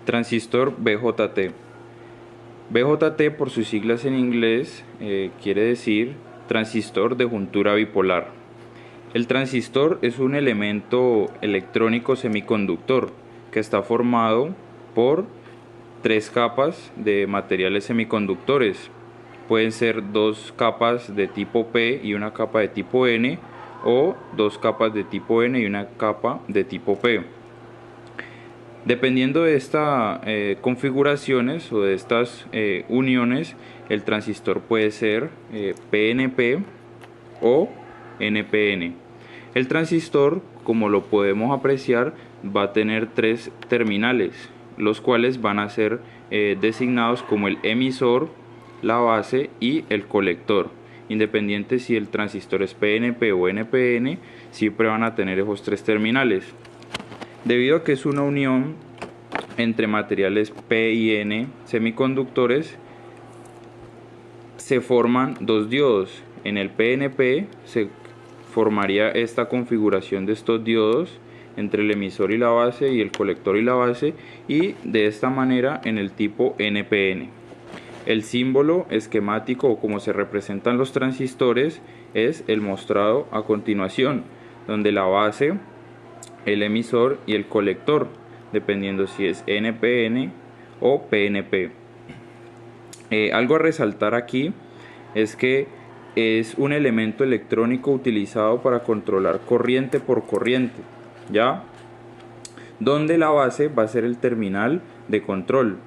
Transistor BJT. BJT, por sus siglas en inglés, quiere decir transistor de juntura bipolar. El transistor es un elemento electrónico semiconductor que está formado por tres capas de materiales semiconductores. Pueden ser dos capas de tipo P y una capa de tipo N, o dos capas de tipo N y una capa de tipo P. Dependiendo de estas configuraciones o de estas uniones, el transistor puede ser PNP o NPN. El transistor, como lo podemos apreciar, va a tener tres terminales, los cuales van a ser designados como el emisor, la base y el colector. Independiente si el transistor es PNP o NPN, siempre van a tener esos tres terminales. Debido a que es una unión entre materiales P y N semiconductores, se forman dos diodos. En el PNP se formaría esta configuración de estos diodos entre el emisor y la base y el colector y la base, y de esta manera en el tipo NPN. El símbolo esquemático, o como se representan los transistores, es el mostrado a continuación, donde la base, el emisor y el colector, dependiendo si es NPN o PNP. Algo a resaltar aquí es que es un elemento electrónico utilizado para controlar corriente por corriente, ¿ya? Donde la base va a ser el terminal de control,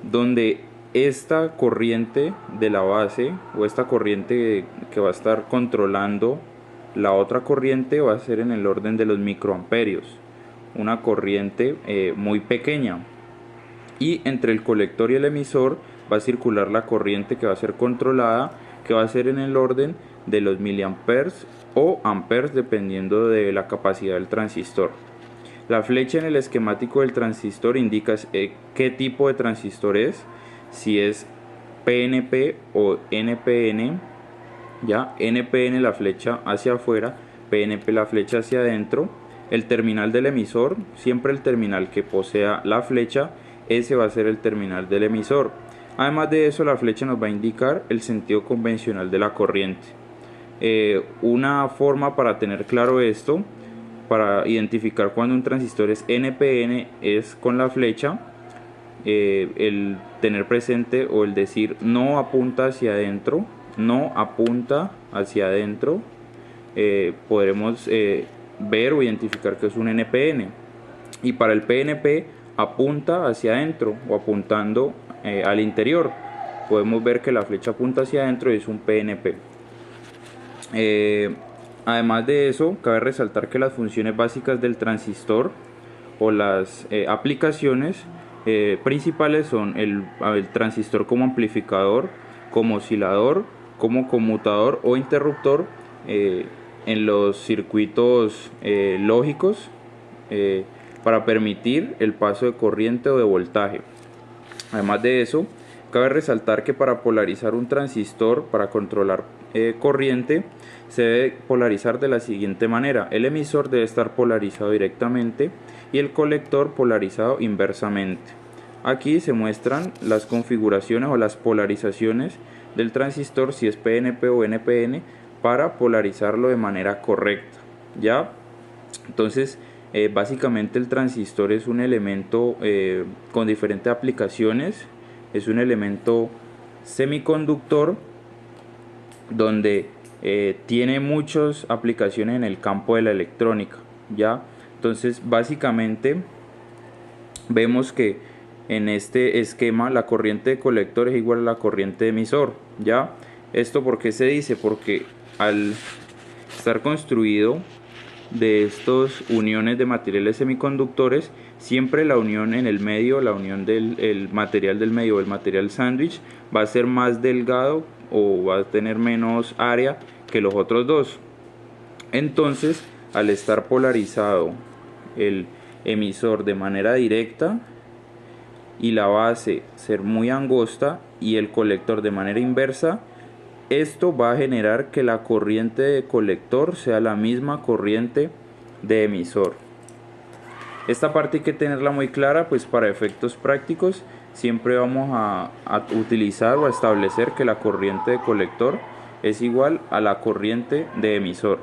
donde esta corriente de la base, o esta corriente que va a estar controlando la otra corriente, va a ser en el orden de los microamperios, una corriente muy pequeña. Y entre el colector y el emisor va a circular la corriente que va a ser controlada, que va a ser en el orden de los miliamperes o amperes, dependiendo de la capacidad del transistor. La flecha en el esquemático del transistor indica qué tipo de transistor es, si es PNP o NPN. Ya, NPN la flecha hacia afuera, PNP la flecha hacia adentro. El terminal del emisor, siempre el terminal que posea la flecha, ese va a ser el terminal del emisor. Además de eso, la flecha nos va a indicar el sentido convencional de la corriente. Una forma para tener claro esto, para identificar cuando un transistor es NPN, es con la flecha, el tener presente o el decir no apunta hacia adentro, no apunta hacia adentro, podremos ver o identificar que es un NPN. Y para el PNP, apunta hacia adentro o apuntando al interior. Podemos ver que la flecha apunta hacia adentro y es un PNP. Además de eso, cabe resaltar que las funciones básicas del transistor o las aplicaciones principales son el transistor como amplificador, como oscilador, como conmutador o interruptor en los circuitos lógicos, para permitir el paso de corriente o de voltaje. Además de eso, cabe resaltar que para polarizar un transistor, para controlar corriente, se debe polarizar de la siguiente manera: el emisor debe estar polarizado directamente y el colector polarizado inversamente. Aquí se muestran las configuraciones o las polarizaciones del transistor, si es PNP o NPN, para polarizarlo de manera correcta, ¿ya? Entonces, básicamente el transistor es un elemento con diferentes aplicaciones. Es un elemento semiconductor donde tiene muchas aplicaciones en el campo de la electrónica, ¿ya? Entonces, básicamente vemos que en este esquema la corriente de colector es igual a la corriente de emisor, ¿ya? ¿Esto por qué se dice? Porque al estar construido de estas uniones de materiales semiconductores, siempre la unión en el medio, la unión del material del medio, el material sándwich, va a ser más delgado o va a tener menos área que los otros dos. Entonces, al estar polarizado el emisor de manera directa y la base ser muy angosta y el colector de manera inversa, esto va a generar que la corriente de colector sea la misma corriente de emisor. Esta parte hay que tenerla muy clara, pues para efectos prácticos siempre vamos a utilizar o a establecer que la corriente de colector es igual a la corriente de emisor.